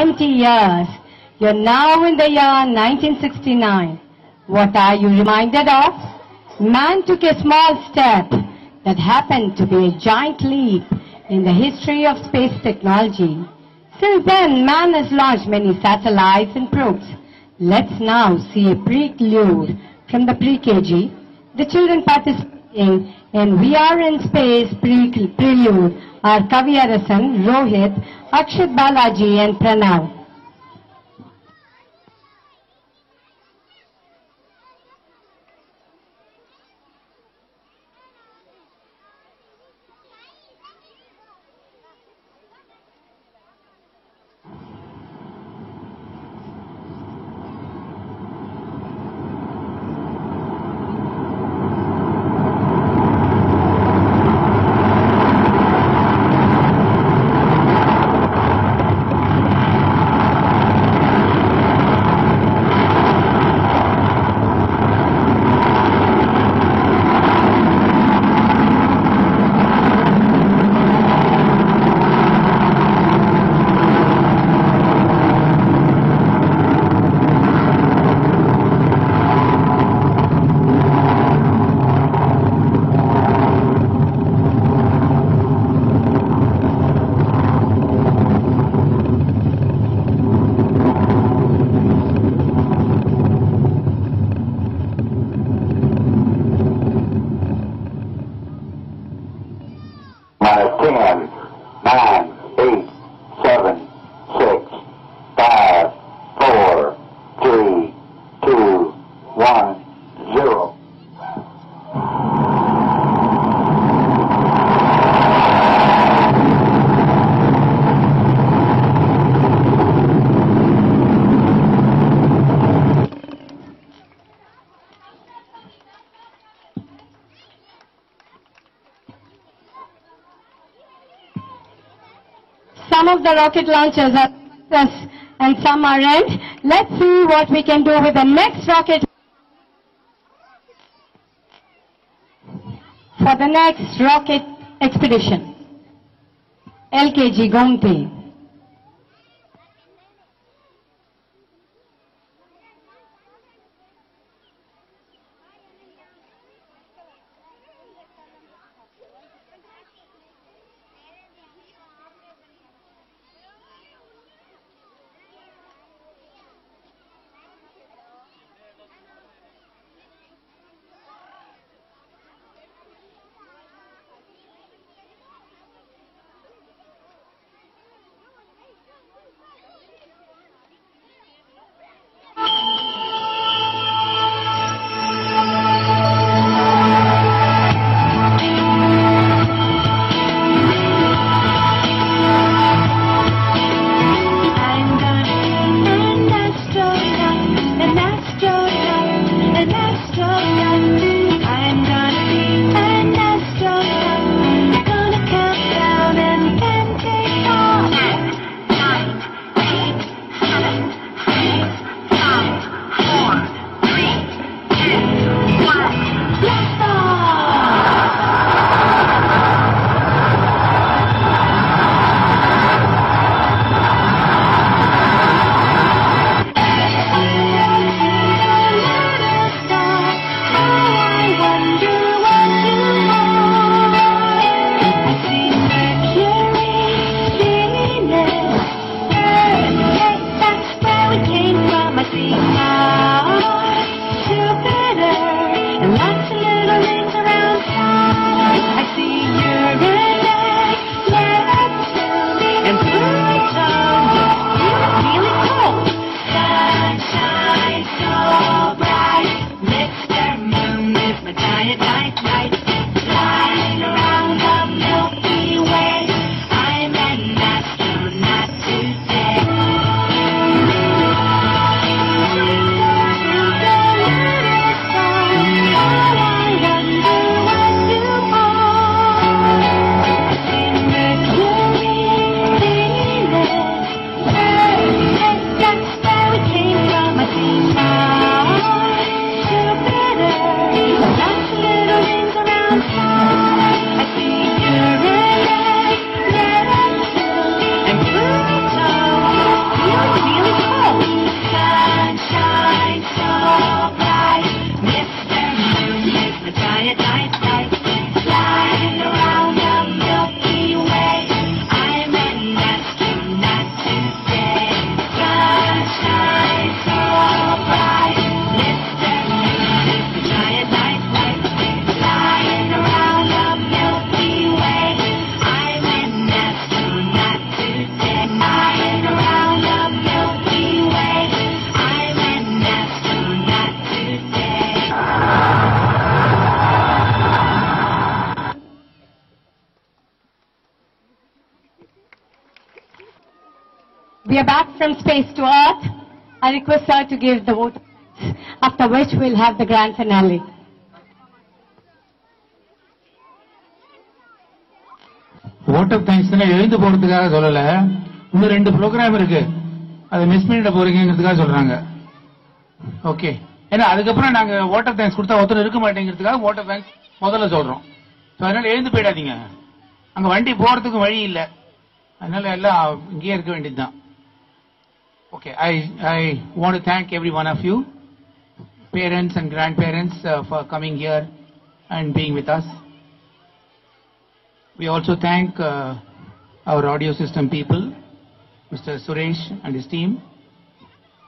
20 years. You're now in the year 1969. What are you reminded of? Man took a small step that happened to be a giant leap in the history of space technology. Since then, man has launched many satellites and probes. Let's now see a prelude from the pre-KG. The children participating in We Are in Space prelude are Kavi Arasan, Rohit, Akshat Balaji and Pranav. Some of the rocket launchers are success and some aren't. Let's see what we can do with the next rocket for the next rocket expedition. LKG Gomti. We are back from space to earth. I request her to give the vote, after which we'll have the grand finale. vote of thanks எழுந்து போறதுக்காக சொல்லல, இன்னும் 2 program இருக்கு, அதை miss பண்ணிட போறீங்கிறதுக்காக சொல்றாங்க. Okay, ஏன்னா அதுக்கப்புறம் நாங்க vote of thanks கொடுத்தா ஒருத்தர் இருக்க மாட்டேங்கிறதுக்காக vote of thanks முதல்ல சொல்றோம். அதனால எழுந்து போயிடாதீங்க, அங்க வண்டி போறதுக்கு வழி இல்லை, அதனால எல்லாம் இங்கேயே இருக்க வேண்டியதுதான். Okay, I want to thank every one of you, parents and grandparents, for coming here and being with us. We also thank our audio system people, Mr. Suresh and his team.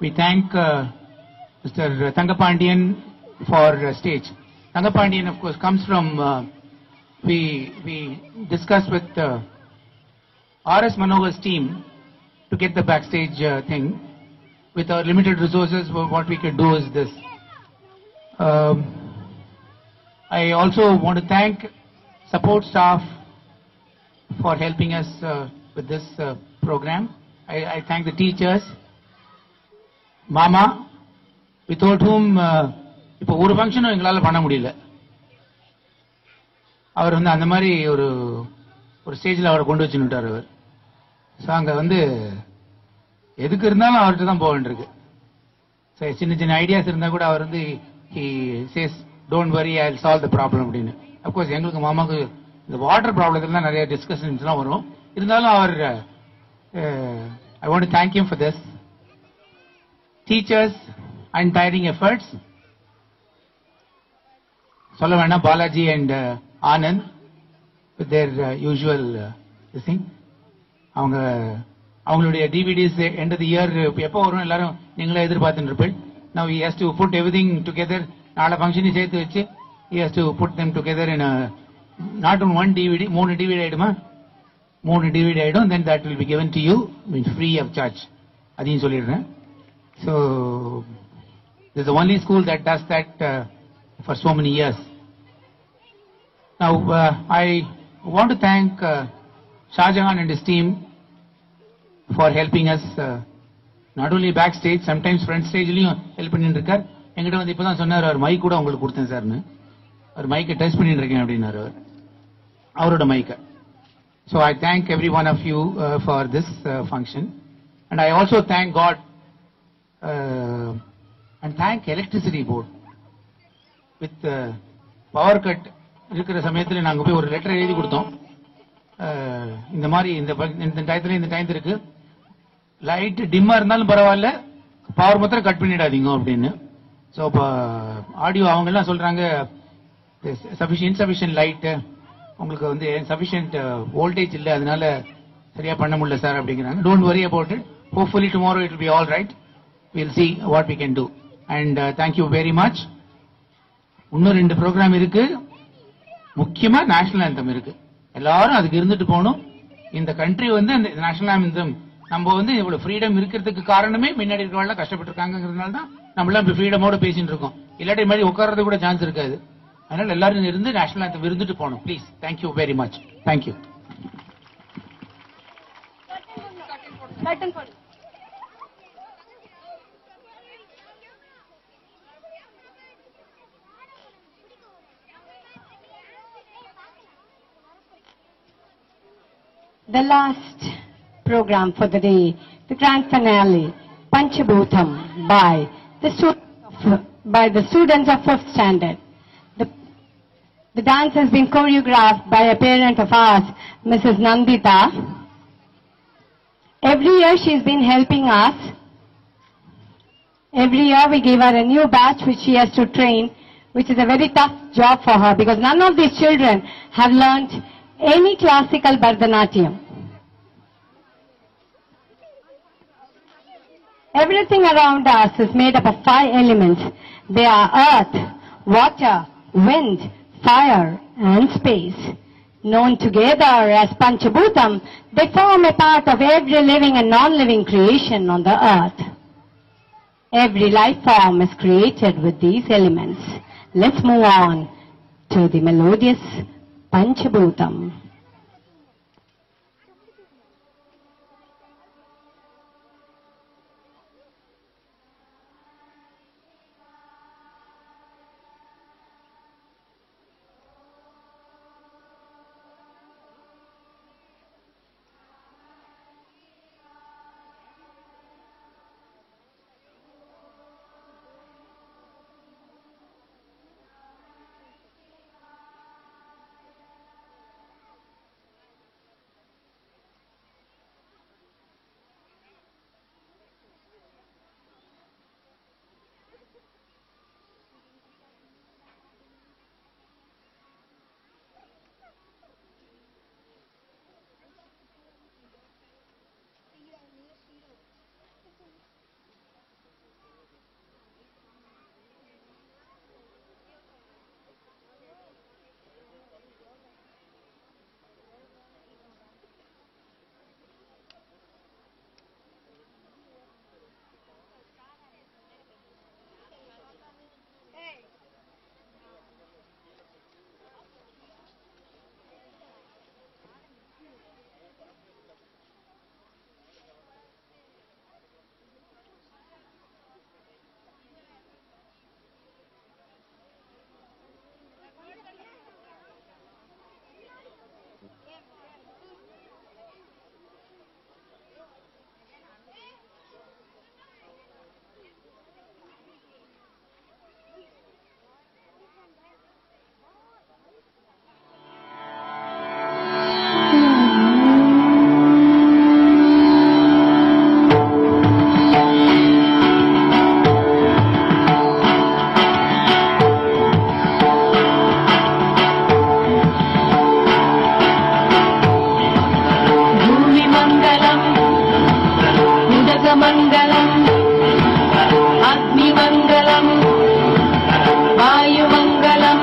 We thank Mr. Thangapandian for stage. Thangapandian, of course, comes from, we discussed with R.S. Manohar's team to get the backstage thing. With our limited resources, what we could do is this. I also want to thank support staff for helping us with this program. I thank the teachers, Mama, without whom இப்போ ஒரு ஃபங்க்ஷனும் எங்களால பண்ண முடியல. அவர் வந்து அந்த மாதிரி ஒரு ஸ்டேஜில் அவரை கொண்டு வச்சுட்டார் அவர். ஸோ அங்கே வந்து எதுக்கு இருந்தாலும் அவர்கிட்ட தான் போக வேண்டியிருக்கு. சின்ன சின்ன ஐடியாஸ் இருந்தால் கூட அவர் வந்து he says don't worry, I'll solve the problem அப்படின்னு. அப்கோர்ஸ் எங்களுக்கு மாமாவுக்கு இந்த வாட்டர் ப்ராப்ளத்துல நிறைய டிஸ்கஷன்ஸ்லாம் வரும், இருந்தாலும் அவர் I want to thank him for this. Teachers, untiring efforts, சொல்ல வேண்டாம், Balaji and Anand with their usual this thing. அவங்களுடைய DVDs end of the year எப்போ வரும் எல்லாரும் நீங்களே எதிர்பார்த்துட்டு இருப்பீங்க. Now he has to put everything together, நாளை ஃபங்க்ஷனையும் சேர்த்து வச்சு he has to put them together in a not on one DVD, 3 DVD ஆயிடுமா, 3 DVD ஆயிடும். Then that will be given to you free of charge, அதையும் சொல்லிடுறேன். So this is the only school that does that for so many years. Now I want to thank Shahjahan and his team for helping us not only backstage, sometimes front stageலயும் help பண்ணிட்டு இருக்கார். என்கிட்ட வந்து இப்பதான் சொன்னார், அவர் mic கூட உங்களுக்கு கொடுத்தேன் சார்னு, அவர் மைக்கை டெஸ்ட் பண்ணிட்டு இருக்கேன் அப்படின்னாரு அவரோட மைக்கை. So I thank every one of you for this function, and I also thank God and thank electricity board. With power cut இருக்கிற சமயத்தில் நாங்கள் போய் ஒரு லெட்டர் எழுதி கொடுத்தோம், இந்த மாதிரி இந்த டயத்துல இந்த டைம் இருக்கு, லைட் டிம்மா இருந்தாலும் பரவாயில்ல, பவர் மாத்திரம் கட் பண்ணிடாதீங்க அப்படின்னு. ஸோ இப்போ ஆடியோ அவங்க எல்லாம் சொல்றாங்க இன்சபிஷியன்ட் லைட், உங்களுக்கு வந்து சஃபிஷியன்ட் வோல்டேஜ் இல்லை, அதனால சரியா பண்ண முடியல சார் அப்படிங்கிறாங்க. Don't worry about it, hopefully tomorrow it will be all right, will see what we can do. And thank you very much. இன்னும் 2 ப்ரோக்ராம் இருக்கு, முக்கியமா நேஷனல் ஆந்தம் இருக்கு, எல்லாரும் அதுக்கு இருந்துட்டு போகணும். இந்த கண்ட்ரி வந்து அந்த நேஷனல் ஆந்தம் நம்ம வந்து இவ்வளவு ஃப்ரீடம் இருக்கிறதுக்கு காரணமே முன்னாடி இருக்கிறவங்க கஷ்டப்பட்டு இருக்காங்கிறதுனால தான் நம்மளாம் இப்ப ஃப்ரீடமோட பேசிட்டு இருக்கோம். இல்லாட்டி மாதிரி உட்கார்றது கூட சான்ஸ் இருக்காது. அதனால எல்லாரும் இருந்து நேஷனல் ஆந்தம் இருந்துட்டு போகணும் please. Thank you very much. Thank you. The last program for the day, the grand finale, Panchabhutam, by the students of 5th standard. The dance has been choreographed by a parent of ours, Mrs. Nandita. Every year she's been helping us. Every year we give her a new batch which she has to train, which is a very tough job for her because none of these children have learnt any classical Bharatanatyam. Everything around us is made up of 5 elements. They are earth, water, wind, fire and space. Known together as Panchabhutam, they form a part of every living and non-living creation on the earth. Every life form is created with these elements. Let's move on to the melodious Panchabhutam. Mangalam, Agni Mangalam, Vayu Mangalam,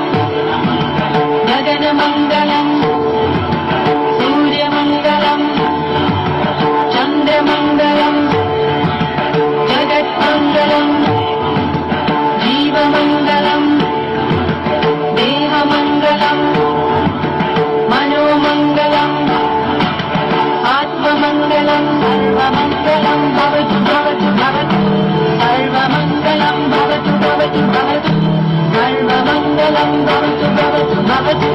Gagana Mangalam, Surya Mangalam, Chandra Mangalam, Jagat Mangalam, Jiva Mangalam, Deha Mangalam, Mano Mangalam, Atma Mangalam, Sarva Mangalam, Bhavatu Bhavatu Bhavatu, Sarva Mangalam, Bhavatu Bhavatu Bhavatu, Sarva Mangalam, Bhavatu Bhavatu Bhavatu.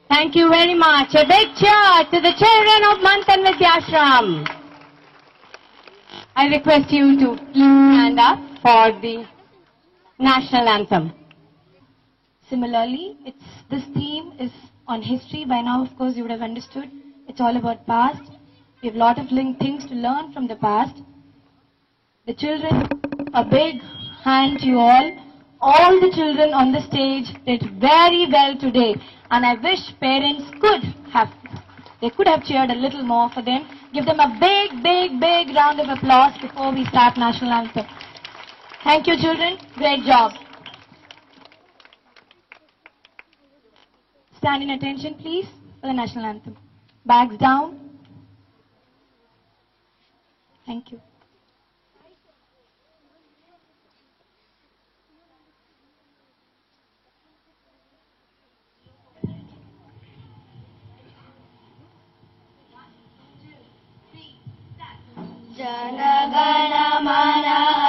Thank you very much. A big cheer to the children of Manthan Vidyashram. I request you to please stand up for the national anthem. Similarly, this theme is on history. By now, of course, you would have understood. It's all about past. We have a lot of things to learn from the past. The children, a big hand to you all. All the children on the stage did very well today. And I wish parents could have cheered a little more for them. Give them a big, big, big round of applause before we start national anthem. Thank you, children. Great job. Stand in attention, please, for the national anthem. Bags down. Thank you. Jana Gana Mana